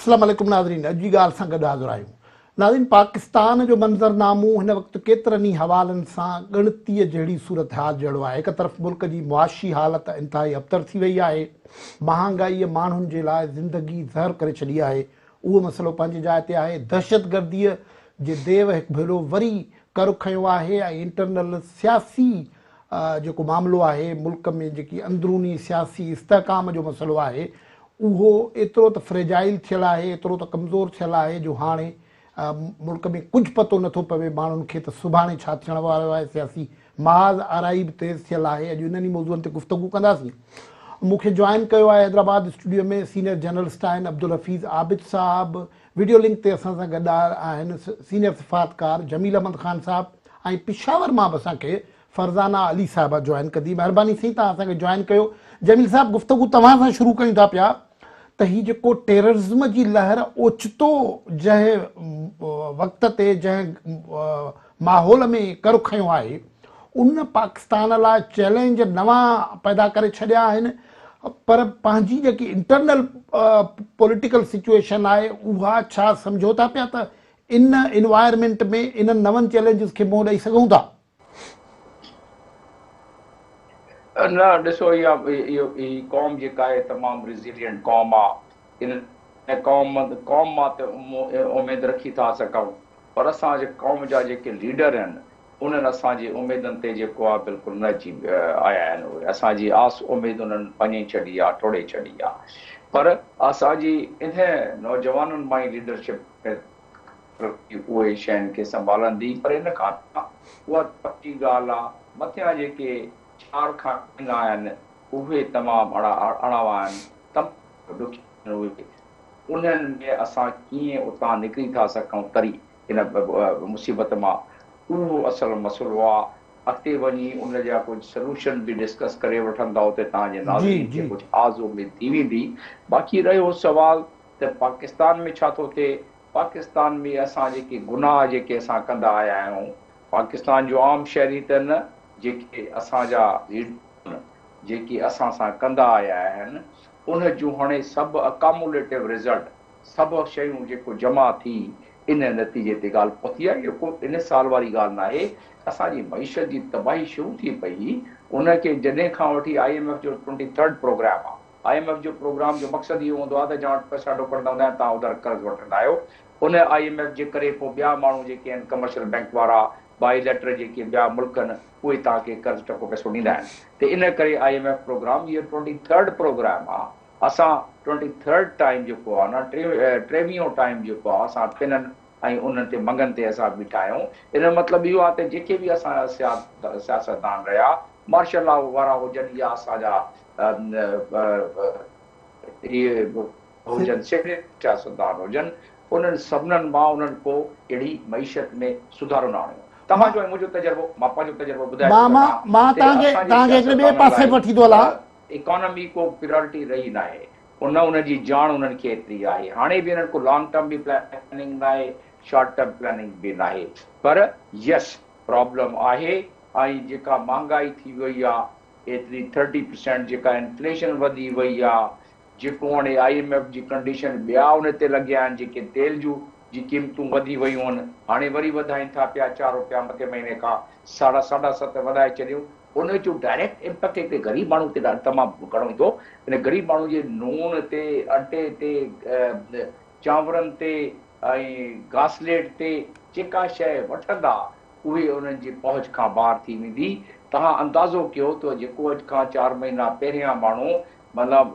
अस्सलाम वालेकुम नाज़रीन, अॼु जी ॻाल्हि सां गॾु हाज़िर आहियूं। नाज़रीन, पाकिस्तान जो मंज़रनामो हिन वक़्तु केतिरनि ई हवालनि सां ॻणतीअ जहिड़ी सूरत हाल जहिड़ो आहे। हिक तरफ़ मुल्क जी मुआशी हालत इंतिहाई अबतर थी वई आहे, महांगाईअ माण्हुनि जे लाइ ज़िंदगी ज़हर करे छॾी आहे। उहो मसइलो पंहिंजी जाइ ते आहे। दहशतगर्दीअ जे देव हिकु भेरो वरी कर खयो आहे ऐं इंटरनल सियासी जेको मामिलो आहे, मुल्क में जेकी अंदरूनी सियासी इस्तेहकाम जो मसइलो आहे, उहो एतिरो त फ्रेजाइल थियल आहे, एतिरो त कमज़ोर थियल आहे जो हाणे मुल्क में कुझु पतो नथो पवे माण्हुनि खे त सुभाणे छा थियण वारो आहे। सियासी महाज़ आराई बि तेज़ थियल आहे। अॼु इन्हनि मौज़ूअनि ते गुफ़्तगू कंदासीं। मूंखे जॉइन कयो आहे हैदराबाद स्टूडियो में सीनियर जर्नलिस्ट आहिनि अब्दुल हफ़ीज़ आबिद साहब। वीडियो लिंक ते असां सां गॾु आहिनि सीनियर सिफ़ातकार जमील अहमद ख़ान साहब, ऐं पिशावर मां बि असांखे फरज़ाना अली साहिबा जॉइन कंदी। महिरबानी साईं, तव्हां असांखे जॉइन कयो। जमील साहब, गुफ़्तगू तव्हां सां शुरू कयूं था पिया त हीउ जेको टेररिज़म जी लहर ओचितो जंहिं वक़्त ते जंहिं माहौल में कर खयो आहे, उन पाकिस्तान लाइ चैलेंज नवां पैदा करे छॾिया आहिनि, पर पंहिंजी जेकी इंटरनल पॉलिटिकल सिचुएशन आहे उहा छा सम्झो था पिया त इन इन्वायरमेंट में इन्हनि नवनि चैलेंजिस खे मुंहुं ॾेई सघूं था? न, ॾिसो, इहा क़ौम जेका आहे तमामु रिज़िलियंट क़ौम आहे। इन क़ौम मां त उमेद रखी था सघूं, पर असांजे क़ौम जा जेके लीडर आहिनि उन्हनि असांजी उमेदनि ते जेको आहे बिल्कुलु न अची आया आहिनि। उहे असांजी आस उमेद उन्हनि पञे छॾी आहे, टोड़े छॾी आहे। पर असांजी इन नौजवाननि मां ई लीडरशिप उहे शयुनि खे संभालंदी। पर इन खां उहा पकी ॻाल्हि आहे, मथियां जेके चार खां आहिनि उहे तमामु अणावा आहिनि, तमामु ॾुखिया उहे। उन्हनि में असां कीअं उतां निकिरी था सघूं तरी इन मुसीबत मां, उहो असल मसइलो आहे। अॻिते वञी उन जा कुझु सोल्यूशन बि डिस्कस करे वठंदा, उते तव्हांजे नाज़रीन खे कुझु आज़ उमेद थी वेंदी। बाक़ी रहियो सुवाल त पाकिस्तान में छा थो थिए। पाकिस्तान में असां जेके गुनाह जेके असां कंदा आया आहियूं, पाकिस्तान जो आम शहरी त न, जेके असांजा जेके असां सां कंदा आया आहिनि, उन जूं हाणे सभु अकामुलेटिव रिज़ल्ट, सभु शयूं जेको जमा थी इन नतीजे ते ॻाल्हि पहुती आहे। इहो को इन साल वारी ॻाल्हि न आहे। असांजी मईशत जी तबाही शुरू थी पई उनखे जॾहिं खां वठी IMF जो 23rd प्रोग्राम आहे। IMF जो प्रोग्राम जो मक़सदु इहो हूंदो आहे त जहां वटि पैसा ढुकंदा हूंदा आहिनि तव्हां उधर कर्ज़ वठंदा आहियो। उन IMF जे करे पोइ ॿिया माण्हू जेके आहिनि कमर्शियल बैंक वारा, बायोलेटर जेके ॿिया मुल्क आहिनि, उहे तव्हांखे कर्ज़ टको पैसो ॾींदा आहिनि। त इन करे IMF प्रोग्राम इहो 23rd प्रोग्राम आहे। असां 23rd टाइम जेको आहे न, 23हों टाइम जेको आहे, असां पिननि ऐं उन्हनि ते मंगनि ते असां बीठा आहियूं। इन जो मतिलबु इहो आहे त जेके बि असांजा सियासतदान रहिया, मार्शल लॉ वारा हुजनि या असांजा इहे हुजनि सियासतदान हुजनि, उन्हनि सभिनीनि मां उन्हनि को अहिड़ी मईशत में सुधारो न आणियो। तव्हांजो ऐं मुंहिंजो तजुर्बो, मां पंहिंजो तजुर्बो ॿुधाए, इकोनॉमी को प्रियोरिटी रही न आहे। उनजी ॼाण उन्हनि खे एतिरी आहे। हाणे बि इन्हनि को लॉन्ग टर्म बि प्लानिंग न आहे, शॉर्ट टर्म प्लानिंग बि न आहे। पर यस, प्रॉब्लम आहे। ऐं जेका महांगाई थी वई आहे एतिरी 30% जेका इन्फ्लेशन वधी वई आहे, जेको हाणे IMF जी कंडीशन ॿिया उन ते लॻिया आहिनि, जेके तेल जूं जी क़ीमतूं वधी वयूं आहिनि, हाणे वरी वधाइनि था पिया 4 रुपया मथे महीने खां 7.5 वधाए छॾियूं। उन जो डायरेक्ट इम्पैक्ट हिकिड़े ग़रीब माण्हू ते तमामु घणो ईंदो। इन ग़रीब माण्हू जे नून ते, अटे ते, चांवरनि ते ऐं घासलेट ते जेका शइ वठंदा उहे उन्हनि जी पहुच खां ॿाहिरि थी वेंदी। तव्हां अंदाज़ो कयो त जेको अॼु खां 4 महीना पहिरियां माण्हू मतिलबु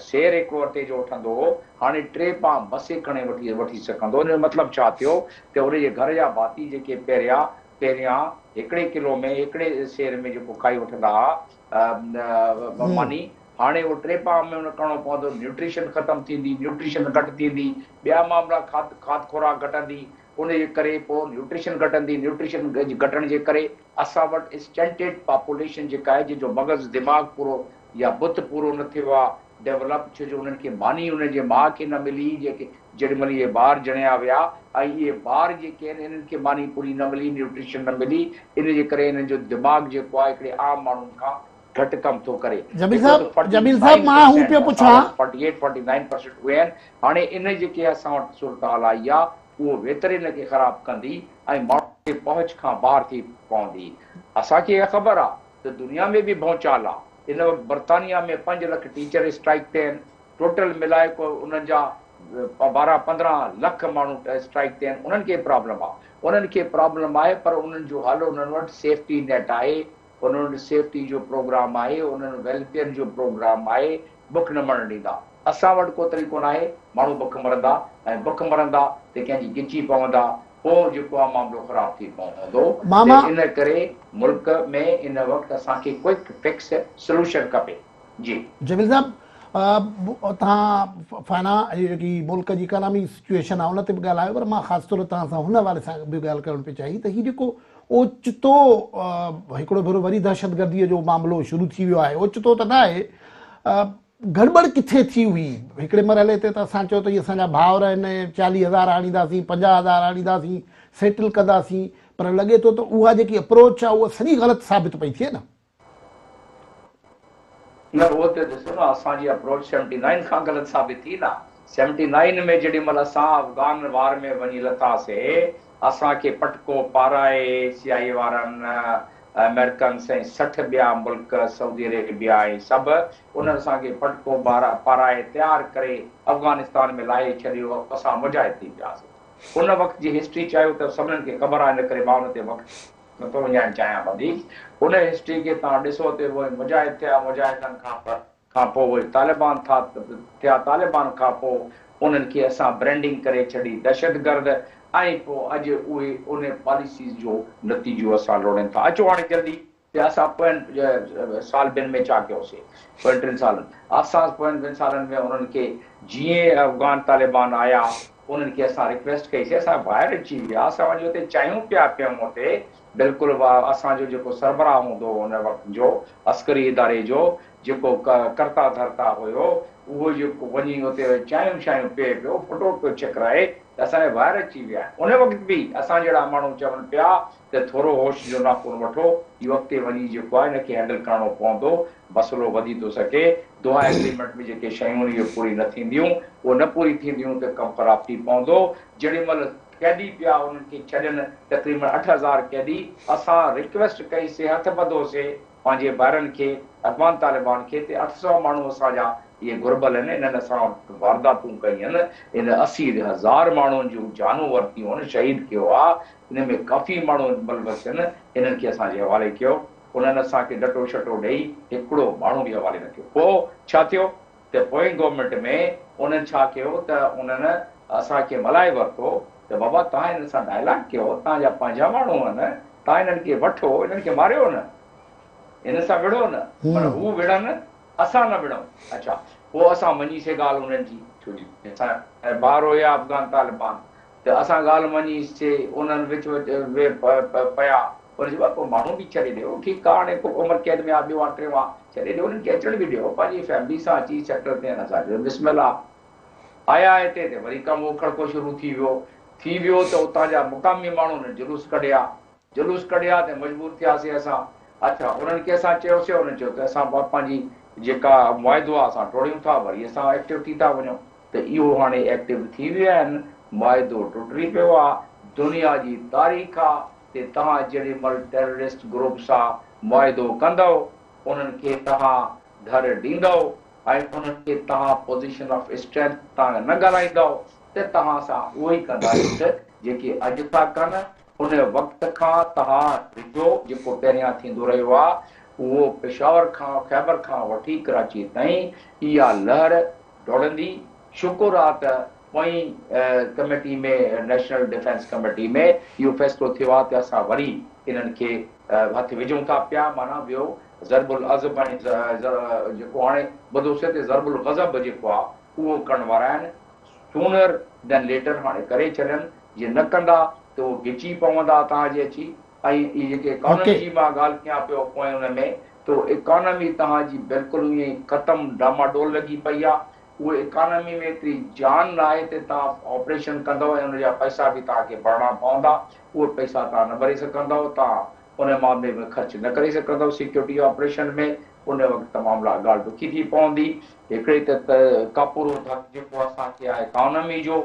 सेर हिकिड़ो अटे जो वठंदो हो, हाणे 3 पाव बसे खणे वठी सघंदो। इन जो मतिलबु छा थियो त उनजे घर जा भाती जेके पहिरियां 1 किलो में, 1 सेर में जेको खाई वठंदा हुआ मानी, हाणे उहो 3 पाव में उन करिणो पवंदो। न्यूट्रिशन ख़तमु थींदी, न्यूट्रिशन घटि थींदी, ॿिया मामला खाद खुराक घटंदी। उनजे करे पोइ न्यूट्रिशन घटंदी। न्यूट्रिशन घटण जे करे असां वटि स्टंटेड पॉपुलेशन जेका आहे, जंहिंजो मग़ज़ दिमाग़ पूरो या बुत पूरो न थियो आहे डेवलप, छो जो उन्हनि खे मानी उनजे माउ खे न मिली, जेके जेॾीमहिल इहे ॿार ॼणिया विया, ऐं इहे ॿार जेके आहिनि इन्हनि खे मानी पूरी न मिली, न्यूट्रिशन न मिली। इन जे करे इन्हनि जो दिमाग़ जेको आहे हिकिड़े आम माण्हुनि खां घटि कमु थो करे। जमील साहब मां हू पियो पुछां 48-49% उहे आहिनि। हाणे इन जेके असां वटि सूरत हाल आई आहे उहो वेतरे खे ख़राब कंदी ऐं माण्हू खे पहुच खां ॿाहिरि थी पवंदी। असांखे इहा ख़बर आहे त दुनिया में बि भौचाल आहे। इन वक़्तु बर्तानिया में 5 लाख टीचर स्ट्राइक ते आहिनि। टोटल मिलाए को उन्हनि जा 12-15 लाख माण्हू स्ट्राइक ते आहिनि। उन्हनि खे प्रॉब्लम आहे, उन्हनि खे प्रॉब्लम आहे, पर उन्हनि जो हल उन्हनि वटि सेफ्टी नेट आहे, उन्हनि वटि सेफ्टी जो प्रोग्राम आहे, उन्हनि वेलफेयर जो प्रोग्राम आहे। बुख न मरण ॾींदा। असां वटि को तरीक़ो न आहे। माण्हू बुख मरंदा ऐं बुख मरंदा त कंहिंजी गिची पवंदा, पोइ जेको आहे मामिलो ख़राब थी पवंदो। इन करे मुल्क में इन वक़्तु असांखे क्विक फिक्स सोल्यूशन खपे। जी जमील साहब, तव्हां फाना जेकी मुल्क जी इकॉनॉमी सिचुएशन आहे उन ते बि ॻाल्हायो, पर मां ख़ासि तौर तव्हां सां हुन हवाले सां बि ॻाल्हि करणु पई चाहियां त हीउ जेको ओचितो हिकिड़ो भेरो वरी दहशतगर्दीअ जो मामिलो शुरू थी वियो आहे, ओचितो त न आहे, गड़बड़ किथे थी हुई? हिकिड़े मरहले ते त असां चयो त इहे असांजा भाउर आहिनि, 40,000 आणींदासीं, 50,000 आणींदासीं, सेटल कंदासीं, पर लॻे थो त उहा जेकी अप्रोच आहे उहा सॼी ग़लति साबित पई थिए न। न, उहो त ॾिसो न, असांजी अप्रोच 79 खां ग़लति साबित थी न। 79 में जेॾी महिल असां अफ़गान वार में वञी लथासीं, असांखे पटको पाराए CIA वारनि, अमेरिकन्स ऐं 60 ॿिया मुल्क, सऊदी अरेबिया ऐं सभु, उन्हनि असांखे पटको पाराए तयारु करे अफ़गानिस्तान में लाहे छॾियो। असां मुजाहिद थी वियासीं। उन वक़्त जी हिस्ट्री चयो त सभिनीनि खे ख़बर आहे, इन करे मां उन ते वक़्तु नथो वञाइणु चाहियां वधीक। उन हिस्ट्री खे तव्हां ॾिसो त उहे मुजाहिद थिया, मुजाहिदनि खां पोइ उहे तालिबान थिया, तालिबान खां पोइ उन्हनि खे असां ब्रांडिंग करे छॾी दहशतगर्द, ऐं पोइ अॼु उहे उन पॉलिसीज़ जो नतीजो असां लोड़नि था। अचो हाणे जल्दी ते असां पोयनि साल ॿिनि में छा कयोसीं, पोयनि 3 सालनि असां पोयनि 2 सालनि में उन्हनि खे जीअं अफ़गान तालिबान आया, उन्हनि खे असां रिक्वेस्ट कईसीं, असां ॿाहिरि अची विया, असां वञी उते चाहियूं पिया हुते। बिल्कुलु असांजो जेको सरबराह हूंदो हुन वक़्त जो अस्करी इदारे जो जेको करता धरता हुयो, उहो जेको वञी उते चाहियूं शायूं पिए पियो, फुटो पियो चकराए, त असांजे ॿाहिरि अची विया। उन वक़्तु बि असां जहिड़ा माण्हू चवनि पिया त थोरो होश जो नाखून वठो, इहो अॻिते वञी जेको आहे हिनखे हैंडल करणो पवंदो, मसइलो वधी थो सघे। दोहा एग्रीमेंट में जेके शयूं इहे पूरी न थींदियूं, उहे न पूरी थींदियूं त कमु ख़राब थी पवंदो। जेॾी महिल कैदी पिया उन्हनि खे छॾनि, तक़रीबन 8,000 कैदी, असां रिक्वेस्ट कईसीं, हथ ॿधोसीं पंहिंजे ॿारनि खे, अफ़गान तालिबान खे, ते 800 माण्हू असांजा इहे घुरबल आहिनि, इन्हनि असां वारदातूं कयूं आहिनि, इन 80,000 माण्हुनि जूं जानूं वरितियूं आहिनि, शहीद कयो आहे। इन में काफ़ी माण्हू मुलवस आहिनि, इन्हनि खे असांजे हवाले कयो। उन्हनि असांखे डटो शटो ॾेई हिकिड़ो माण्हू बि हवाले न कयो। पोइ छा थियो त पोइ गवर्नमेंट में उन्हनि छा कयो त उन्हनि असांखे मल्हाए वरितो त बाबा तव्हां हिन सां डायलॉग कयो, तव्हांजा पंहिंजा माण्हू आहिनि, तव्हां हिननि खे वठो, हिननि खे मारियो न, हिन सां विढ़ो न, पर हू विढ़नि, असां न विढ़ूं। अच्छा, पोइ असां मञीसीं ॻाल्हि उन्हनि जी, छो जी असां ॿार हुया अफ़गान तालिबान, त असां ॻाल्हि मञीसीं। उन्हनि विच पिया, पर चइबो पोइ माण्हू बि छॾे ॾियो, ठीकु आहे, हाणे को उमिरि कैद में आहे, ॿियो आहे, टियों आहे, छॾे ॾियो, उन्हनि खे अचण बि ॾियो, पंहिंजी फैमिली सां अची सेटल थियनि। असां चयो बिस्मिल्लाह, आया हिते त वरी कमु खड़को शुरू थी वियो त उतां जा मुक़ामी माण्हुनि जुलूस कढिया त मजबूर थियासीं असां। अच्छा, उन्हनि खे असां चयोसीं, उन्हनि चयो त असां पंहिंजी जेका मुआइदो आहे असां टोड़ियूं था, वरी असां एक्टिव थी था वञूं, त इहो हाणे एक्टिव थी विया आहिनि, मुआइदो टुटी पियो आहे। दुनिया जी तारीख़ आहे ते तव्हां जेॾी महिल टेररिस्ट ग्रुप सां मुआइदो कंदव, उन्हनि खे तव्हां घर ॾींदव ऐं उन्हनि खे तव्हां पोज़ीशन ऑफ स्ट्रेंथ तव्हां न ॻाल्हाईंदव, त तव्हां सां उहो ई कंदा जेके अॼु था कनि। उन वक़्त खां तव्हां ॾिठो जेको पहिरियां थींदो रहियो आहे, उहो पेशावर खां ख़ैबर खां वठी कराची ताईं इहा लहर डोड़ंदी। शुकुर आहे त पोइ कमेटी में, नेशनल डिफेंस कमेटी में इहो फ़ैसिलो थियो आहे त असां वरी इन्हनि खे हथु विझूं था पिया। माना ॿियो ज़रबुल अज़ब ऐं जेको हाणे ॿुधोसीं त ज़रबुल ग़ज़ब जेको आहे उहो करण वारा आहिनि। सूनर देन लेटर हाणे करे छॾनि, जीअं न कंदा त उहो गिची पवंदा तव्हांजे अची। ऐं इहे जेके इकॉनमी जी मां ॻाल्हि कयां पियो पोइ हुन में, त इकॉनमी तव्हांजी बिल्कुलु ईअं ख़तमु डामाडोल लॻी पई आहे। उहे इकॉनमी में एतिरी जान न आहे त तव्हां ऑपरेशन कंदव ऐं हुनजा पैसा बि तव्हांखे भरणा पवंदा। उहे पैसा तव्हां न भरे सघंदव, तव्हां उन मामले में ख़र्चु न करे सघंदव सिक्योरिटी ऑपरेशन में। उन वक़्तु तमामु ॻाल्हि ॾुखी थी पवंदी। हिकिड़ी त कापूरो धक जेको असांखे आहे इकॉनमी जो,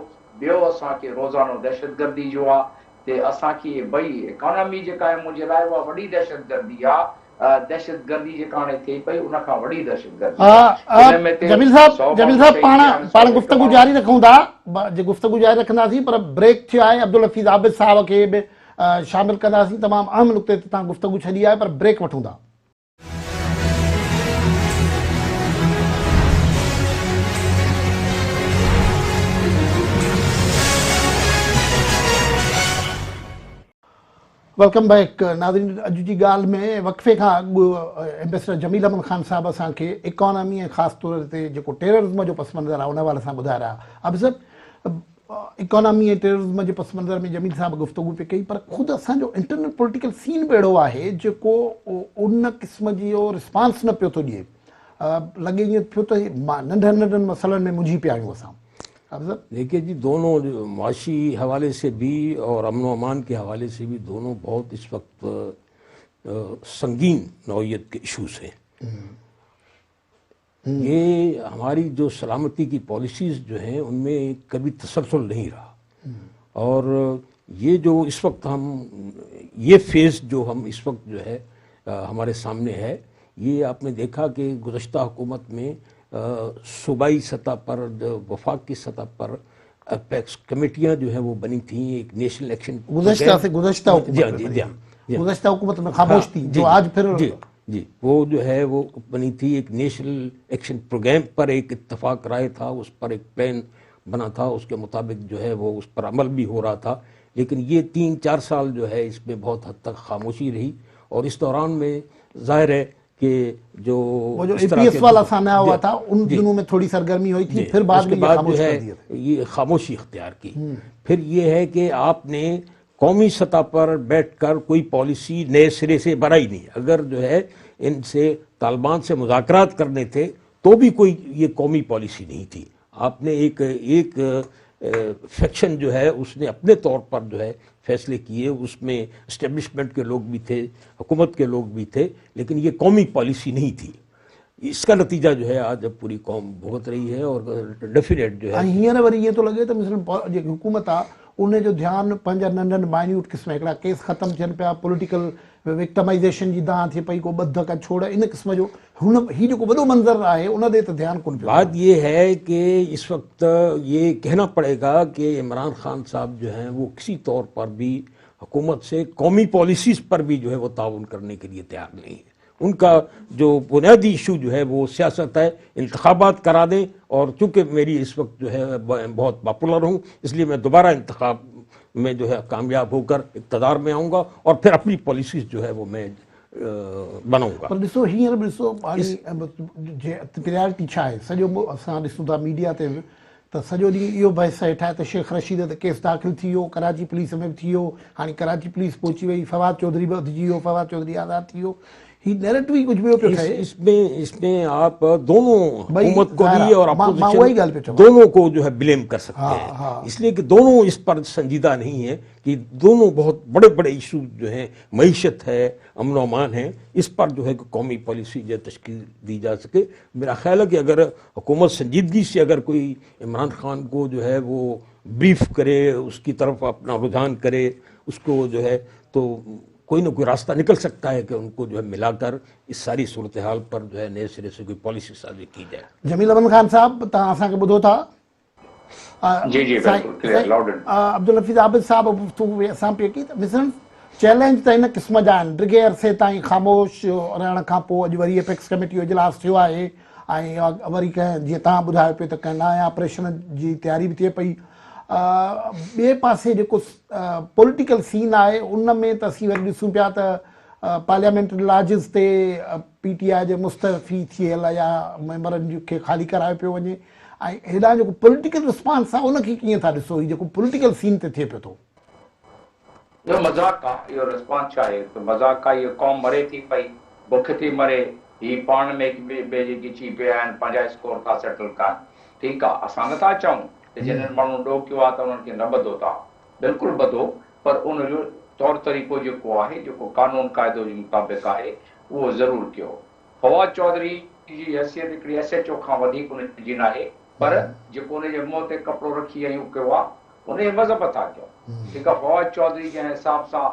ॿियो असांखे रोज़ानो दहशतगर्दी जो आहे। ते असांखे ॿई इकॉनमी जेका आहे मुंहिंजे लाइ उहा वॾी दहशतगर्दी आहे। दहशतगर्दी जेका हाणे थिए पई उन खां वॾी दहशतगर्दी आहे। इन में जमील साहब पाण गुफ़्तगू जारी रखूं था, गुफ़्तगू जारी रखंदासीं, पर ब्रेक थियो आहे। अब्दुल हफ़ीज़ आबिद साहब खे बि शामिल कंदासीं। तमामु अहम नुक़्ते ते तव्हां गुफ़्तगू छॾी आहे, पर ब्रेक वठूं था। वेलकम बैक नाज़रीन। अॼु जी ॻाल्हि में वक़फ़े खां अॻु एम्बेसडर जमील अहमद ख़ान साहब असांखे इकॉनमी ऐं ख़ासि तौर ते जेको टेररिज़म जो पस मंज़र आहे उन हवाले सां ॿुधाए रहिया। अब सर, इकॉनमी ऐं टेररिज़म जे पस मंज़र में जमील साहब गुफ़्तगू पे कई, पर ख़ुदि असांजो इंटरनल पॉलिटिकल सीन बि अहिड़ो आहे जेको उन क़िस्म जो रिस्पॉन्स न पियो थो ॾिए। लॻे ईअं पियो त नंढनि नंढनि मसइलनि में मुंझी पिया आहियूं असां। देखिए जी, दोनों माशी हवाले से भी और अमन अमान के हवाले से भी दोनों बहुत इस वक्त संगीन नौइयत के इशूज़ हैं। ये हमारी जो सलामती की पॉलिसीज़ जो हैं उनमें कभी तसलसल नहीं रहा, और ये जो इस वक्त ये फेज़ जो हम इस वक्त जो है हमारे सामने है, ये आपने देखा कि गुज़श्ता हुकूमत में सूबाई सतह पर, वफाक की सतह पर अपेक्स कमेटियाँ जो है वो बनी थी। एक नेशनल एक्शन गुज़श्ता हुकूमत में खामोश थी, जो आज फिर जी वो जो है वो बनी थी। एक नेशनल एक्शन प्रोग्राम पर एक इत्तफाक राय था, उस पर एक प्लान बना था, उसके मुताबिक जो है वो उस पर अमल भी हो रहा था। लेकिन ये 3-4 साल जो है इसमें बहुत हद तक खामोशी रही, और इस दौरान में ज़ाहिर है कि जो APS वाला सामने हुआ था उन दिनों में थोड़ी सरगर्मी हुई थी, फिर बाद में जो है ये खामोशी इख्तियार की। फिर ये है कि आपने कौमी सतह पर बैठकर कोई पॉलिसी नए सिरे से बनाई नहीं। अगर जो है इनसे तालिबान से मुज़ाकरात करने थे तो भी कोई ये कौमी पॉलिसी नहीं थी। आपने एक फैक्शन जो है उसने अपने तौर पर जो है फैसले किए, उसमें इस्टेब्लिशमेंट के लोग भी थे, हुकूमत के लोग भी थे, लेकिन ये कौमी पॉलिसी नहीं थी। इसका नतीजा जो है आज अब पूरी कौम भुगत रही है, और डेफिनेट जो है हींअर वरी ईअं थो लॻे त मिसल जेकी हुकूमत आहे उन जो ध्यानु पंहिंजा नंढनि माइन्यूट क़िस्म हिकिड़ा केस ख़तमु थियनि पिया, पॉलिटिकल विक्टमाइज़ेशन जी दांह थिए पई, को ॿध का छोड़, इन क़िस्म जो ही जेको वॾो मंज़र आहे उन ते त ध्यानु कोन पियो। बात ये है कि इस वक्त ये कहना पड़ेगा कि इमरान खान साहब जो हैं वो किसी तौर पर भी हुकूमत से कौमी पॉलिसीज़ पर भी जो है वो ताउन करने के लिए तैयार नहीं है। उनका जो बुनियादी इशू जो है वो सियासत है, इंतखाबात करा दें, और चूँकि मेरी इस वक्त जो है बहुत पॉपुलर हूँ इसलिए मैं दोबारा इंतखाब में जो है कामयाब होकर इक़्तिदार में आऊँगा, और फिर अपनी पॉलिसीज़ जो है वो मैं बनाऊँगा। पर ॾिसो हींअर बि ॾिसो प्रियॉरिटी छा आहे, सॼो असां ॾिसूं था मीडिया ते त सॼो ॾींहुं इहो बहस हेठि आहे त शेख रशीद ते केस दाख़िल थी वियो, कराची पुलिस में बि थी वियो, हाणे कराची पुलिस पहुची वई, फवाद चौधरी बि उथिजी वियो, फवाद चौधरी आज़ादु थी वियो। ही नैरेटिव ही कुछ भी पियो ठहे। इसमें आप दोनों हुकूमत को भी और अपोजिशन दोनों को जो है ब्लेम कर सकते हैं, इसलिए कि दोनों इस पर संजीदा नहीं है कि दोनों बहुत बड़े बड़े इशू जो हैं, मईशत है, अमन अमान है, इस पर जो है कौमी पॉलिसी जो तश्कील दी जा सके। मेरा ख्याल है कि अगर हुकूमत संजीदगी से अगर कोई इमरान खान को जो है वो ब्रीफ करे, उसकी तरफ अपना रुझान करे, उसको जो है तो कोई ना कोई रास्ता निकल सकता है कि उनको जो है मिलाकर इस सारी सूरत हाल पर जो है नए सिरे से कोई पॉलिसी साजी की जाए। जमील अहमद खान साहब तव्हां असांखे ॿुधो था? जी जी बिल्कुल clear loud and Abdul Hafeez Abid साहब असां पिए की मिसलन चैलेंज त इन क़िस्म जा आहिनि, डिघे अरसे ताईं ख़ामोश रहण खां पोइ अॼु वरी एपेक्स कमेटी जो इजलास थियो आहे, ऐं वरी कंहिं जीअं तव्हां ॿुधायो पियो त कंहिं नया ऑपरेशन जी तयारी बि थिए पई। ॿिए पासे जेको पॉलिटिकल सीन आहे उन में त असीं वरी ॾिसूं पिया त पार्लियामेंट्री लॉजिस ते PTI जे मुस्तफ़ी थियल या मेंबरनि खे ख़ाली करायो पियो वञे, ऐं हेॾां जेको पॉलिटिकल रिस्पॉन्स आहे उनखे कीअं था ॾिसो, हीउ जेको पॉलिटिकल सीन ते थिए पियो थो? इहो मज़ाक़ आहे, इहो रिस्पॉन्स छा आहे त मज़ाक़ आहे, इहो क़ौम मरे थी पई, बुख थी मरे, ही पाण में ॿिए जेकी थी पिया आहिनि पंहिंजा स्कोर था सेटल कनि। ठीकु आहे, असां नथा चऊं त जिन्हनि माण्हू ॾोह कयो आहे त उन्हनि खे न ॿधो था, बिल्कुलु ॿधो, पर उनजो तौर तरीक़ो जेको आहे, जेको कानून क़ाइदो जे मुताबिक़ आहे, उहो ज़रूरु कयो। फवाद चौधरी जी हैसियत हिकिड़ी SHO खां वधीक उनजी नाहे, पर जेको उनजे मुंहं ते कपिड़ो रखी ऐं कयो आहे उनजे मज़हब था कयो। ठीकु आहे, फवाद चौधरी जंहिं हिसाब सां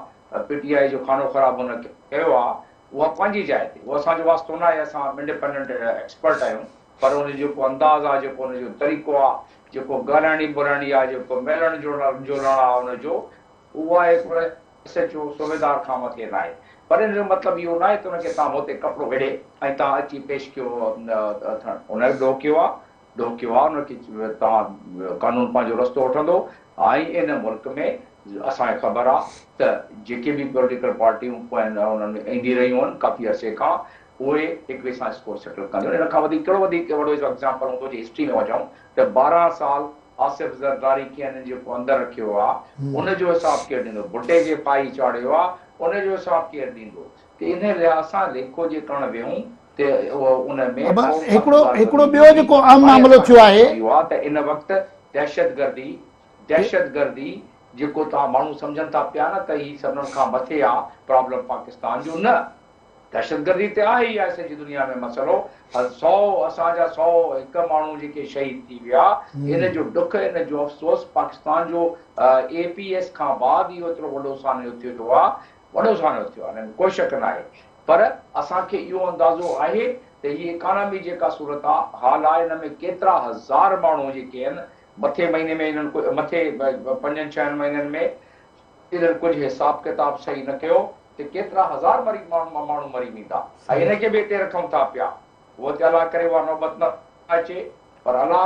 PTI जो खानो ख़राब हुन कयो आहे उहा पंहिंजी जाइ ते, उहो असांजो वास्तो न आहे, असां इंडिपेंडेंट एक्सपर्ट आहियूं, पर उन जेको अंदाज़ आहे, जेको उनजो तरीक़ो आहे, जेको ॻाल्हाइणी ॿोलाइणी आहे, जेको मिलण जुलण आहे उनजो, उहा हिकिड़ो SHO सूबेदार खां मथे न आहे। पर इन जो मतिलबु इहो न आहे त हुनखे तव्हां हुते कपिड़ो विढ़े ऐं तव्हां अची पेश कयो, हुन ॾोकियो आहे हुनखे तव्हां कानून पंहिंजो रस्तो वठंदो। ऐं इन मुल्क में असांखे ख़बर आहे त जेके बि पॉलिटिकल पार्टियूं उन्हनि ईंदी रहियूं आहिनि काफ़ी अरसे खां, उहे हिक ॿिए सां स्कोर सेटल कंदियूं आहिनि। इन खां वधीक कहिड़ो वधीक वॾो एग्ज़ाम्पल हूंदो जे हिस्ट्री में वञूं त 12 साल आसिफ ज़रदारी खे जेको अंदरि रखियो आहे उनजो हिसाब केरु ॾींदो, भुटे जे पाई चाढ़ियो आहे उनजो हिसाब केरु ॾींदो। त इन लिहाज़ सां लेखो जे करणु वियूं त उन में हिकिड़ो ॿियो जेको आम मामिलो थियो आहे त इन वक़्तु दहशतगर्दी जेको तव्हां माण्हू सम्झनि था पिया न त ही सभिनीनि खां मथे आहे प्रॉब्लम पाकिस्तान जो, न, दहशतगर्दी ते आहे ई आहे सॼी दुनिया में मसइलो। 100 असांजा 100 हिकु माण्हू जेके शहीद थी विया, इन जो ॾुख, इन जो अफ़सोस पाकिस्तान जो APS खां बाद इहो एतिरो वॾो सानियो थियो आहे, वॾो सानियो थियो आहे, हिन कोई शक न आहे। पर असांखे इहो अंदाज़ो आहे त हीअ इकानमी जेका सूरत हाल आहे, हिन में केतिरा हज़ार माण्हू जेके आहिनि मथे महीने में इन्हनि मथे 5-6 महीननि में इन्हनि कुझु हिसाब किताब सही न कयो त केतिरा हज़ार माण्हू मरी वेंदा। ऐं हिनखे बि हिते रखूं था पिया, उहो त अलाह करे उहा नौबत न अचे, पर अलाह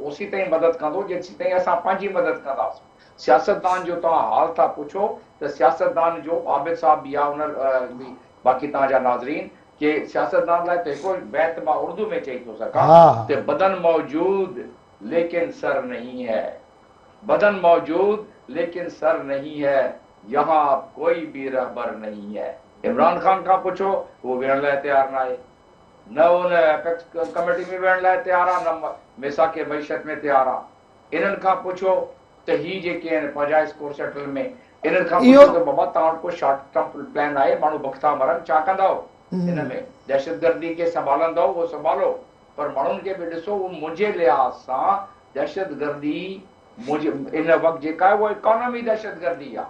ओसी ताईं मदद कंदो जेसी ताईं असां पंहिंजी मदद कंदासीं। सियासतदान जो तव्हां हाल था पुछो त सियासतदान जो आबिद साहब बि आहे, उन बाक़ी तव्हांजा नाज़रीन के सियासतदान लाइ त हिकिड़ो बैत मां उर्दू में चई थो सघां त बदन मौजूद लेकिन सर नहीं है, बदन मौजूद लेकिन सर नहीं है, यहाँ कोई भी रहबर नहीं है। इमरान खान खां पुछो, वो विहण लाइ तयार न आहे, न उन एपेक्स कमेटी में विहण लाइ तयार आहे, न मिसाक मईशत में तयार आहे। इन्हनि खां पुछो त ही जेके आहिनि पंहिंजा स्कोर सेटल में, इन्हनि खां पुछो त बाबा तव्हां वटि को शॉर्ट टर्म प्लान आहे, माण्हू बुख था मरनि, छा कंदव हिन में? दहशतगर्दी खे संभालंदव उहो संभालो, पर माण्हुनि खे बि ॾिसो, उहो मुंहिंजे लिहाज़ सां दहशतगर्दी इन वक़्तु जेका आहे उहा इकोनॉमी दहशतगर्दी आहे।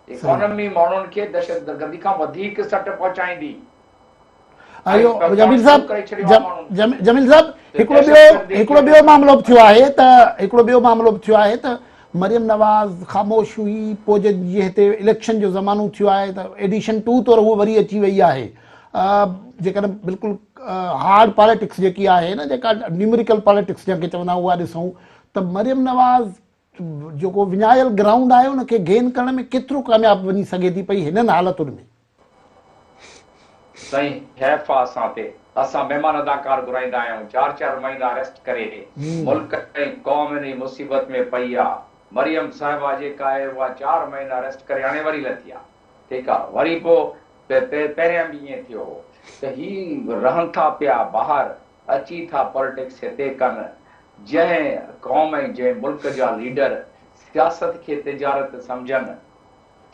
इकोनॉमी माण्हुनि खे दहशतगर्दी खां वधीक सट पहुचाईंदी। जमील साहब हिकिड़ो ॿियो मामिलो थियो आहे त मरियम नवाज़ ख़ामोश हुई, पोइ जीअं हिते इलेक्शन जो ज़मानो थियो आहे त एडिशन 2 तौरु उहो वरी अची वई आहे। जेकॾहिं बिल्कुलु हार्ड पॉलिटिक्स जेकी आहे न, जेका न्यूमेरिकल पॉलिटिक्स जंहिंखे चवंदा उहा ॾिसूं त मरियम नवाज़ जेको विञायल ग्राउंड आहे उनखे गेन करण में केतिरो कामयाबु वञी सघे थी पई हिननि हालतुनि में? साईं हैफ़ आहे असां ते, असां महिमान अदाकार घुराईंदा आहियूं, 4-4 महीना अरेस्ट करे मुल्क ऐं क़ौम जी मुसीबत में पई आहे। मरियम साहिबा जेका आहे उहा 4 महीना अरेस्ट करे हाणे वरी लथी आहे, ठीकु आहे, वरी पोइ पहिरियां बि ईअं थियो हो त ही रहनि था पिया ॿाहिरि, अची था पॉलिटिक्स हिते कनि। जंहिं क़ौम ऐं जंहिं मुल्क जा लीडर सियासत खे तिजारत सम्झनि,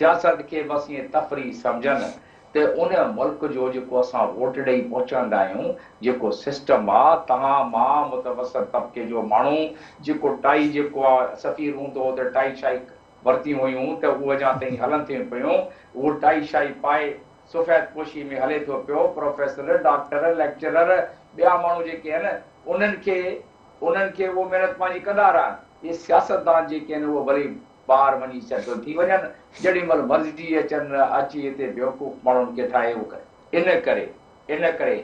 सियासत खे बसि ईअं तफ़री सम्झनि, त उन मुल्क जो जेको असां वोट ॾेई पहुचंदा आहियूं, जेको सिस्टम आहे, तव्हां मां मुतवसत तबिके जो माण्हू जेको टाई जेको आहे सफ़ीर हूंदो हो त टाई शाई वरितियूं हुयूं त उहे अञा ताईं हलनि थियूं पियूं, उहो टाई शाई पाए सफ़ेद पोशी में हले थो पियो। प्रोफेसर, डॉक्टर, लेक्चरर, ॿिया माण्हू जेके आहिनि उन्हनि खे उहो महिनत पंहिंजी कंदा रहनि। इहे सियासतदान जेके आहिनि उहे वरी ॿाहिरि वञी सेटल थी वञनि, जेॾी महिल मर्ज़ी अचनि, अची हिते बेवकूफ़ माण्हुनि खे ठाहे उहो करे। इन करे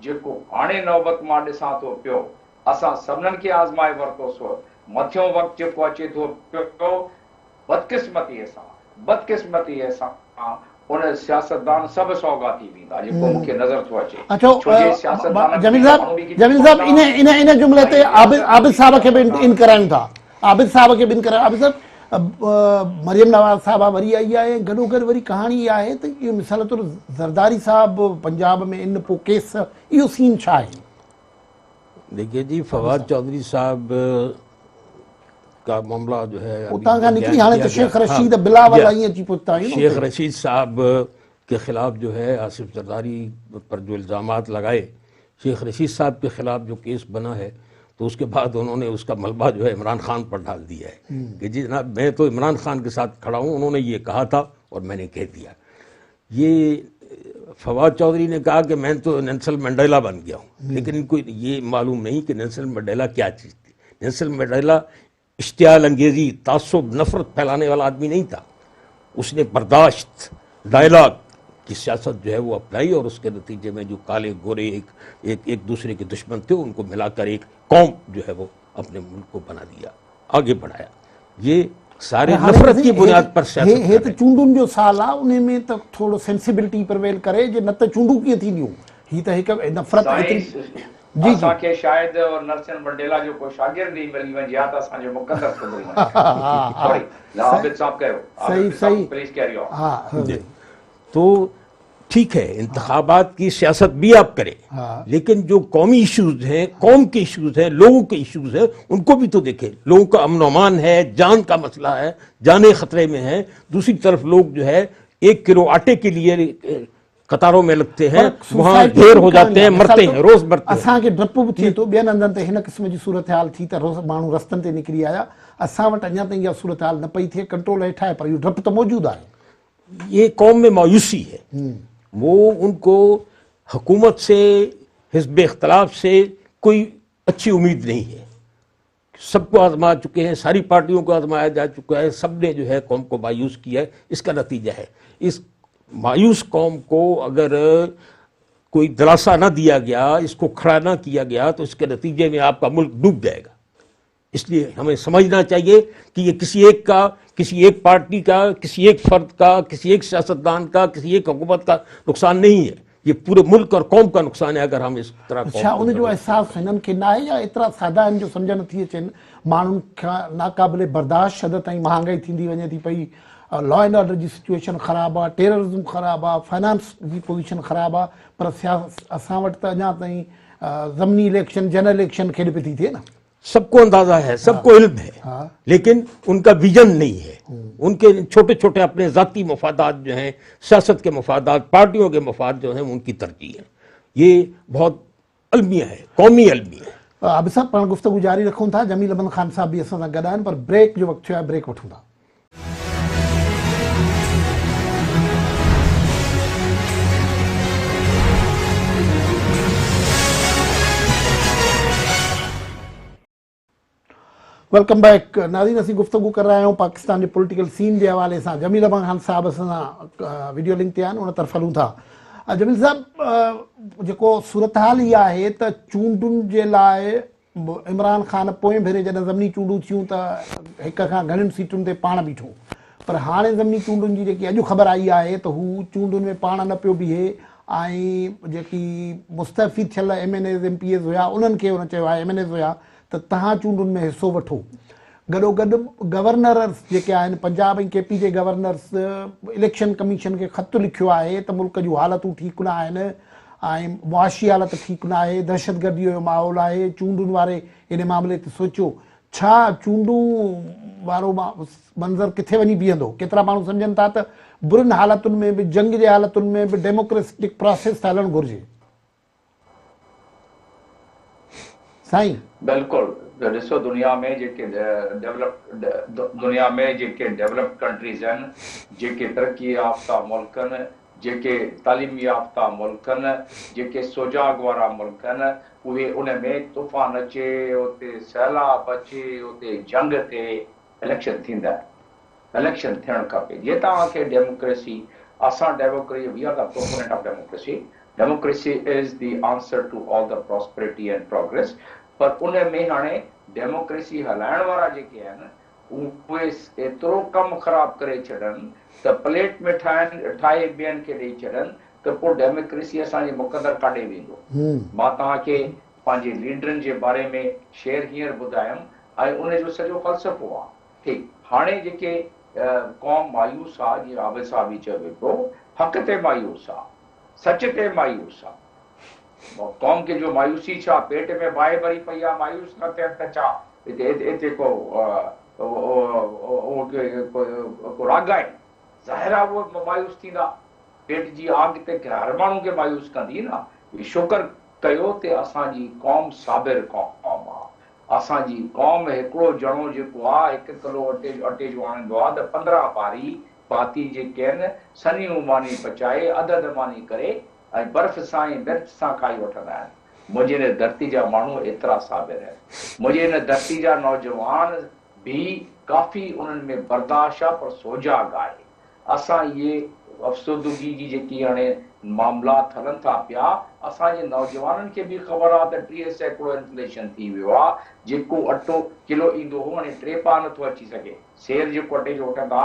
जेको हाणे नौबत मां ॾिसां थो पियो, असां सभिनीनि खे आज़माए वरितोसीं, मथियों वक़्तु जेको अचे थो पियो, बदकिस्मतीअ सां उन सियासतदान सभु सौगा थी वेंदा, जेको मूंखे नज़र थो अचे। जमील साहब इन जुमिले ते आबिद साहब खे बि इन करायूं था, आबिद साहब मरियम नवाज़ साहबा वरी आई आहे, गॾोगॾु वरी कहाणी इहा आहे त इहो मिसाल तौरु ज़रदारी साहब पंजाब में इन पोइ केस, इहो सीन छा आहे? देखिए जी, फवाद चौधरी साहब का मामला जो है उतां खां निकिरी हाणे त शेख रशीद बिलावल ईअं अची पहुता आहियूं। शेख रशीद साहब کے خلاف جو ہے آصف زرداری پر جو الزامات لگائے، شیخ رشید صاحب کے خلاف جو کیس بنا ہے، تو اس کے بعد انہوں نے اس کا ملبہ جو ہے عمران خان پر ڈال دیا ہے کہ جی جناب میں تو عمران خان کے ساتھ کھڑا ہوں، انہوں نے یہ کہا تھا اور میں نے کہہ دیا۔ یہ فواد چودھری نے کہا کہ میں تو نیلسن منڈیلا بن گیا ہوں، لیکن ان کو یہ معلوم نہیں کہ نیلسن منڈیلا کیا چیز تھی۔ نیلسن منڈیلا اشتعال انگیزی، تعصب، نفرت پھیلانے والا آدمی نہیں تھا۔ اس نے برداشت، ڈائلاگ کی سیاست جو ہے وہ اپنائی، اور اس کے نتیجے میں جو کالے گورے ایک دوسرے کے دشمن تھے ان کو ملا کر ایک قوم جو ہے وہ اپنے ملک کو بنا دیا، آگے بڑھایا۔ یہ سارے نفرت کی بنیاد پر سیاست ہے تو چونڈن جو سال ہے ان میں تو تھوڑو سینسیبلٹی پرویل کرے جو نہ تو چونڈو کی تھی نیو ہی تو ایک نفرت جی اساں کے شاید اور نیلسن منڈیلا جو کو شاگرد نہیں ملی ون یا تا اساں جو مقدس قدر سوری عابد صاحب کہو صحیح پلیز کیری آن۔ ہاں تو ٹھیک ہے انتخابات کی سیاست بھی آپ کریں، لیکن جو قومی ایشوز ہیں، قوم کے ایشوز ہیں، لوگوں کے ایشوز ہیں، ان کو بھی تو دیکھیں۔ لوگوں کا امن و امان ہے، جان کا مسئلہ ہے، جانیں خطرے میں ہیں، دوسری طرف لوگ جو ہے 1 کلو آٹے کے لیے قطاروں میں لگتے ہیں، وہاں ڈھیر ہو جاتے ہیں، مرتے ہیں، روز مرتے ہیں۔ اساں کے ڈپ بھی تھے تو بین اندن تے ہن قسم جی صورتحال تھی تو روز مانو رستن تے نکری آیا، اساں وٹ اñا تائیں یہ صورتحال نہ پئی تھے، کنٹرول ہیٹھا ہے، پر یہ ڈپ تو موجود ہے۔ یہ قوم میں مایوسی ہے، وہ ان کو حکومت سے، حزب اختلاف سے کوئی اچھی امید نہیں ہے۔ سب کو آزما چکے ہیں، ساری پارٹیوں کو آزمایا جا چکا ہے، سب نے جو ہے قوم کو مایوس کیا ہے۔ اس کا نتیجہ ہے اس مایوس قوم کو اگر کوئی دلاسا نہ دیا گیا، اس کو کھڑا نہ کیا گیا، تو اس کے نتیجے میں آپ کا ملک ڈوب جائے گا۔ اس لیے ہمیں سمجھنا چاہیے کہ یہ کسی ایک کا، کسی ایک پارٹی کا، کسی ایک فرد کا، کسی ایک سیاستدان کا، کسی ایک حکومت کا نقصان نہیں ہے، یہ پورے ملک اور قوم کا نقصان ہے اگر ہم اس طرح اچھا ان جو احساس ہنن کے نہ ہے یا اترا سادہ ان جو سمجھ نتھی اچن مانن ناقابل برداشت حد تائیں مہانگائی تھیندی ونے تھی پئی، لا اینڈ آرڈر جی سچویشن خراب ہے، ٹیررزم خراب ہے، فائنانس جی پوزیشن خراب ہے، پر اساں وٹ اñا تائیں ضمنی الیکشن جنرل الیکشن کھیل پئی تھی نا۔ سب کو اندازہ ہے، سب کو علم ہے، لیکن ان کا ویژن نہیں ہے۔ ان کے چھوٹے چھوٹے اپنے ذاتی مفادات جو ہیں، سیاست کے مفادات، پارٹیوں کے مفاد جو ہیں ان کی ترجیح ہے۔ یہ بہت المیہ ہے، قومی المیہ ہے۔ اب صاحب پان گفتگو جاری رکھوں تھا، جمیل امن خان صاحب بھی اساں گڈ آہن، پر بریک جو وقت ہے بریک وٹھوں تھا۔ ویلکم بیک ناظرین، اسی گفتگو کر رہے ہوں پاکستان کے پولیٹیکل سین کے حوالے سے۔ جمیل امن خان صاحب اساں ویڈیو لنک تے آن ان طرف ہلوں تھا۔ جمیل صاحب جو صورتحال یہ ہے تو چونڈن کے لائے عمران خان پوئیں بھیرے جڏहिं ضمنی چونڈوں تھیوں تو ایک کھاں گھڻن سیٹن تے پاण بیٹھو، پر ہانے ضمنی چونڈن جی جیکي اڄ خبر آئی ہے تو ہو چونڈن میں پاण نہ پیو بیہے، جیکي مستعفی ٿيل MNAs MPs हुया उन्हनि खे हुन चयो आहे MNAs हुया त तव्हां चूंडुनि में हिसो वठो। गॾोगॾु गवर्नर्स जेके आहिनि पंजाब ऐं KP जे गवर्नर्स इलेक्शन कमीशन खे ख़त लिखियो आहे त मुल्क जूं हालतूं ठीकु न आहिनि ऐं मुआशी हालत ठीकु न आहे, दहशतगर्दीअ जो माहौल आहे, चूंडुनि वारे इन मामले ते सोचियो। छा चूंडूं वारो मंज़र किथे वञी बीहंदो? केतिरा माण्हू सम्झनि था त बुरनि हालतुनि में बि, जंग जे हालतुनि में बि डेमोक्रेटिक प्रोसेस हलणु घुरिजे। साईं बिल्कुलु ॾिसो दुनिया में जेके डेवलप्ड कंट्रीज़ आहिनि, जेके तरक़ी याफ़्ता मुल्क आहिनि, जेके तालीमी याफ़्ता मुल्क आहिनि, जेके सुजाग वारा मुल्क आहिनि, उहे उन में तूफ़ान अचे, उते सैलाब अचे, उते जंग थिए, इलेक्शन थींदा आहिनि। इलेक्शन थियणु खपे। जीअं तव्हांखे डेमोक्रेसी, असां democracy, we are the proponent of democracy. Democracy is the answer to all the prosperity and progress. पर उन में हाणे डेमोक्रेसी हलाइण वारा जेके आहिनि उहे एतिरो कमु ख़राबु करे छॾनि त प्लेट में ठाहे ॿियनि खे ॾेई छॾनि त पोइ डेमोक्रेसी असांजी मुक़दर काॾे वेंदो। मां तव्हांखे पंहिंजे लीडरनि जे बारे में शेयर हींअर ॿुधायुमि ऐं उन जो सॼो फ़लसफ़ो आहे। ठीकु, हाणे जेके क़ौम मायूस आहे, जीअं आबिद साहब बि चयो पियो, हक़ ते मायूस आहे, सच ते मायूस आहे। क़ौम खे जो मायूसी छा, पेट में बाहि भरी पई आहे, मायूस न थियनि त छा? हिते को राग आहिनि, ज़ाहिर आहे उहो मायूस थींदा। पेट जी आग ते हर माण्हू खे मायूस कंदी न। शुक्र कयो ते असांजी क़ौम साबिर क़ौम आहे। असांजी क़ौम हिकिड़ो ॼणो जेको आहे 1 किलो अटे जो आणींदो आहे त 15 पारी भाती जेके आहिनि सनियूं मानी पचाए अध मानी करे ऐं बर्फ़ सां ऐं मिर्च सां खाई वठंदा आहिनि। मुंहिंजे हिन धरती जा माण्हू एतिरा साबिर आहिनि। मुंहिंजे हिन धरती जा नौजवान भी काफ़ी उन्हनि में बर्दाश्त आहे, पर सोजाग आहे। असां इहे अफ़सोदगी जी जेकी हाणे मामलात हलनि था पिया, असांजे नौजवाननि खे बि ख़बर आहे त 30 सैकड़ो इन्फ्लेशन थी वियो आहे। जेको अटो किलो ईंदो हो हाणे 3 पा नथो अची सघे। सेर जेको अटे जो वठंदा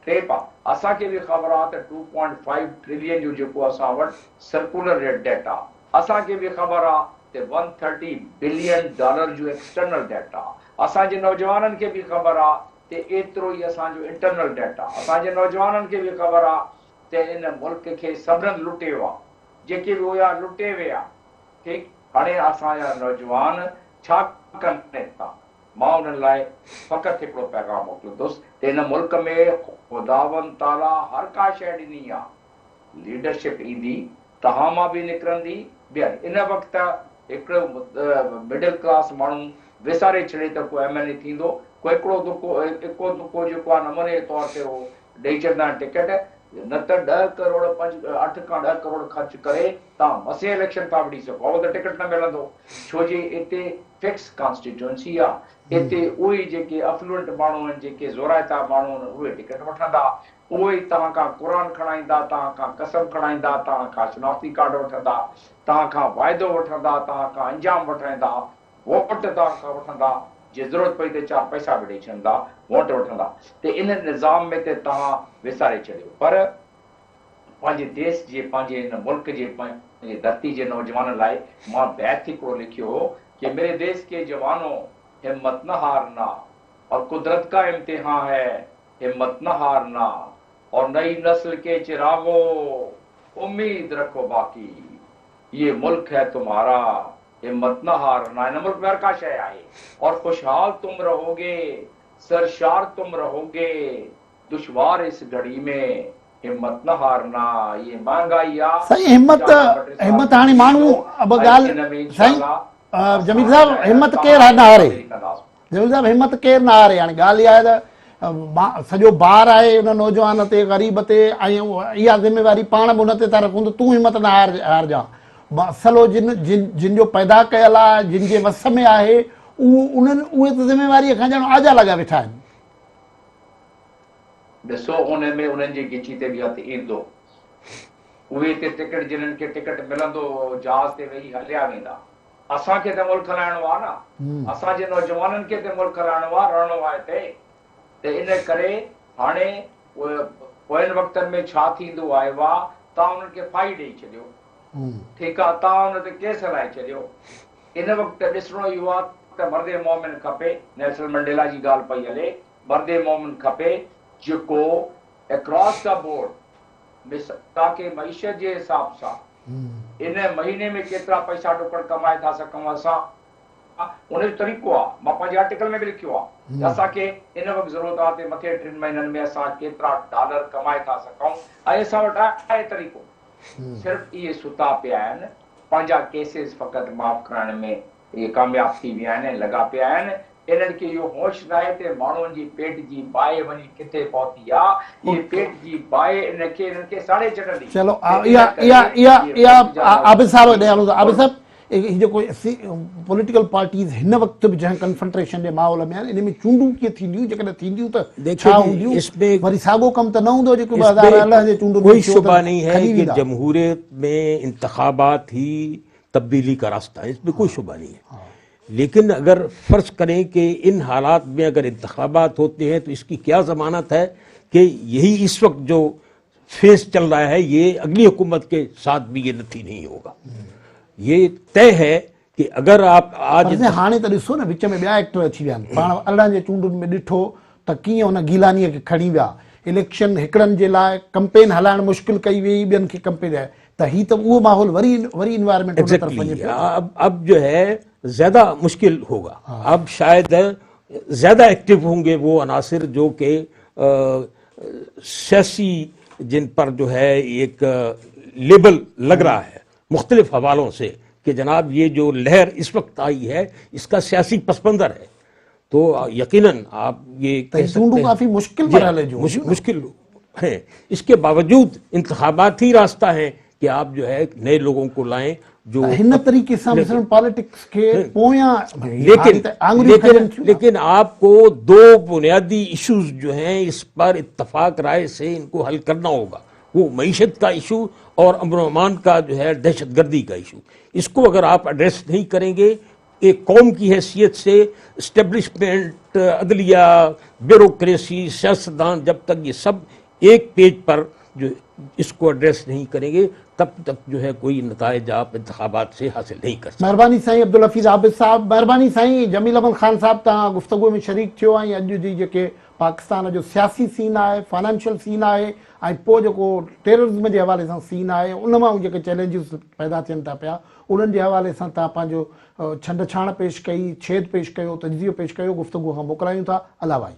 3 पा। असांखे बि ख़बर आहे त 2.5 ट्रिलियन जो जेको असां वटि सर्कुलर डेट आहे। असांखे बि ख़बर आहे त $130 बिलियन जो एक्सटर्नल डेट आहे। असांजे नौजवाननि खे बि ख़बर आहे त एतिरो ई असांजो इंटरनल डेट आहे। असांजे नौजवाननि खे बि ख़बर आहे त इन मुल्क खे सभिनीनि लुटियो आहे। जेके बि हुया लुटे विया। ठीकु, हाणे असांजा नौजवान छा कनि था? मां उन्हनि लाइ फ़क़ति हिकिड़ो पैगाम मोकिलींदुसि त हिन मुल्क में ख़ुदावंद ताला हर का शइ ॾिनी आहे। लीडरशिप ईंदी, तव्हां मां बि निकिरंदी। इन वक़्तु हिकिड़ो मिडिल क्लास माण्हू विसारे छॾे त को MLA थींदो, को हिकिड़ो दुको जेको आहे नमूने तौर ते उहो ॾेई छॾंदा आहिनि टिकट। न त 10 करोड़ 8 खां 10 करोड़ ख़र्च करे तव्हां मसे इलेक्शन था विड़ी सघो, उहो त टिकट न मिलंदो। छो जे हिते फिक्स कॉन्स्टिट्यूंसी आहे। हिते उहे जेके अफ्लुएंट माण्हू आहिनि, जेके ज़ोराइता माण्हू आहिनि, उहे टिकट वठंदा। उहे तव्हां खां क़ुर खणाईंदा, तव्हां खां कसम खणाईंदा, तव्हां खां शनाख़्ती कार्ड वठंदा, तव्हां खां वाइदो वठंदा, तव्हां खां अंजाम वठाईंदा, वोट तव्हां खां वठंदा। जे ज़रूरत पई त 4 पैसा बि ॾेई छॾंदा, वोट वठंदा। त इन निज़ाम में ते तव्हां विसारे छॾियो। पर पंहिंजे देश जे, पंहिंजे हिन मुल्क जे, पंहिंजे धरती जे नौजवाननि लाइ मां बैत हिकिड़ो लिखियो हो कि मेरे देश के जवानों, हिम्मत न हारना और कुदरत का इम्तिहान है, हिम्मत न हारना और नई नस्ल के चिरागो उम्मीद रखो बाकी, ये मुल्क है तुम्हारा, हिम्मत न हारना। इन मुल्क में हर का शय आहे और खुशहाल तुम रहोगे, सरशार तुम रहोगे, दुश्वार इस घड़ी में, हिम्मत न हारना। ये महंगाई आ सही हिम्मत हाणे माण्हू अब ॻाल्हि सही जमील साहब हिम्मत केरु न हारे। जमील साहब हिम्मत केरु न हारे। हाणे ॻाल्हि इहा आहे त सॼो भार आहे उन नौजवान ते, ग़रीब ते, ऐं इहा ज़िम्मेवारी पाण बि उन ते था रखूं त तूं हिम्मत न हारजांइ। मसलो जिन जो पैदा कयल आहे, जिन जे वस में आहे, उहे त ज़िम्मेवारीअ खां ॼणो आजा लॻा वेठा आहिनि। ॾिसो, उन में उन्हनि जे गिची ते बि हथु ईंदो। उहे ते टिकट, जिन्हनि खे टिकट मिलंदो, जहाज़ ते वेही हलिया वेंदा। असांखे त मुल्क हलाइणो आहे न, असांजे नौजवाननि खे त मुल्क हलाइणो आहे, रहणो आहे हिते। त इन करे हाणे पोयनि वक़्तनि में छा थींदो आयो आहे, तव्हां उन्हनि खे फाई ॾेई छॾियो। ठीकु आहे, तव्हां हुन ते केस हलाए छॾियो। इन वक़्तु ॾिसणो इहो आहे त मर्दे मोमिन खपे। नेल्सन मंडेला जी ॻाल्हि पई हले, मर्दे मोमिन खपे जेको अक्रॉस द बोर्ड ताकि मईशत जे हिसाब सां इन महीने में केतिरा पैसा टुकड़ कमाए था सघूं असां, उन जो तरीक़ो आहे। मां पंहिंजे आर्टिकल में बि लिखियो आहे त असांखे इन वक़्तु ज़रूरत आहे त मथे 3 महीननि में असां केतिरा डॉलर कमाए था सघूं, ऐं असां वटि आहे तरीक़ो। सिर्फ़ु इहे सुता पिया आहिनि, पंहिंजा केसिस फ़क़ति माफ़ करण में इहे कामयाब थी विया आहिनि ऐं लॻा पिया आहिनि। इन्हनि खे इहो होश न आहे त माण्हुनि जी पेट जी बाहि वञी किथे पहुती आहे। इहे पेट जी बाहि इन्हनि खे साड़े छॾंदी। चलो आबिद साहब जेको पॉलिटिकल पार्टीज़ हिन वक़्तु बि जंहिं कन्फंट्रेशन जे माहौल में आहिनि, इन में चूंडूं कीअं थींदियूं, जेकॾहिं थींदियूं त छा हूंदियूं? वरी साॻियो कमु त न हूंदो जेको 2011 जे चूंडुनि में? कोई शुबा नहीं है कि जमहूरियत में इंतखाबात ही तब्दीली का रास्ता है, इसमें कोई शुबा नहीं है। लेकिन अगर फर्ज करें कि इन हालात में अगर इंतखाबात होते हैं तो इसकी क्या ज़मानत है कि यही इस वक्त जो फेस चल रहा है ये अगली हुकूमत के साथ भी ये नथी नहीं होगा। ये तय है कि अगर आप आज हाणे त ॾिसो न, विच में ॿिया एक्टर अची विया आहिनि। पाण अरिड़हं जे चूंडुनि में ॾिठो त कीअं हुन गीलानीअ खे खणी विया। इलेक्शन हिकिड़नि जे लाइ कंपेन हलाइण मुश्किल कई वई, ॿियनि खे कंपेन आहे त ही त उहो माहौल वरी इन्वायरमेंट अब जो है ज्यादा मुश्किल होगा। अब शायद ज्यादा एक्टिव होंगे वो अनासिर जो कि सियासी جن پر جو ہے ایک لیبل لگ رہا ہے مختلف حوالوں سے کہ جناب یہ جو لہر اس وقت آئی ہے اس کا سیاسی پس منظر ہے، تو یقیناً آپ یہ کہہ سکتے ہیں کافی مشکل مرحلے جو مشکل ہیں۔ اس کے باوجود انتخابات ہی راستہ ہیں کہ آپ جو ہے نئے لوگوں کو لائیں جو ہن طریقے سے مثلا پالیٹکس کے پویاں لیکن آپ کو دو بنیادی ایشوز جو ہیں اس پر اتفاق رائے سے ان کو حل کرنا ہوگا، وہ معیشت کا ایشو اور امن و امان کا جو ہے دہشت گردی کا ایشو۔ اس کو اگر آپ ایڈریس نہیں کریں گے ایک قوم کی حیثیت سے، اسٹیبلشمنٹ، عدلیہ، بیوروکریسی، سیاستدان جب تک یہ سب ایک پیج پر جو اس کو ایڈریس نہیں کریں گے تب تک جو ہے کوئی نتائج آپ انتخابات سے حاصل نہیں کر سکتے۔ مہربانی سائیں عبدالحفیظ عابد صاحب، مہربانی سائیں جمیل احمد خان صاحب، تاں گفتگو میں شریک تھیو آئیں۔ اج جی جے پاکستان جو سیاسی سین ہے، فائنینشل سین ہے، پو جو ٹیررزم کے حوالے سے سین ہے، ان میں چیلنجز پیدا تھین تا پیا، انہن کے حوالے سے تا پانچو چھنڈ چھاڑ پیش کئی، چھید پیش کیو، تجزیو پیش کیو، گفتگو ہم موکلائیوں تھا۔ اللہ بھائی۔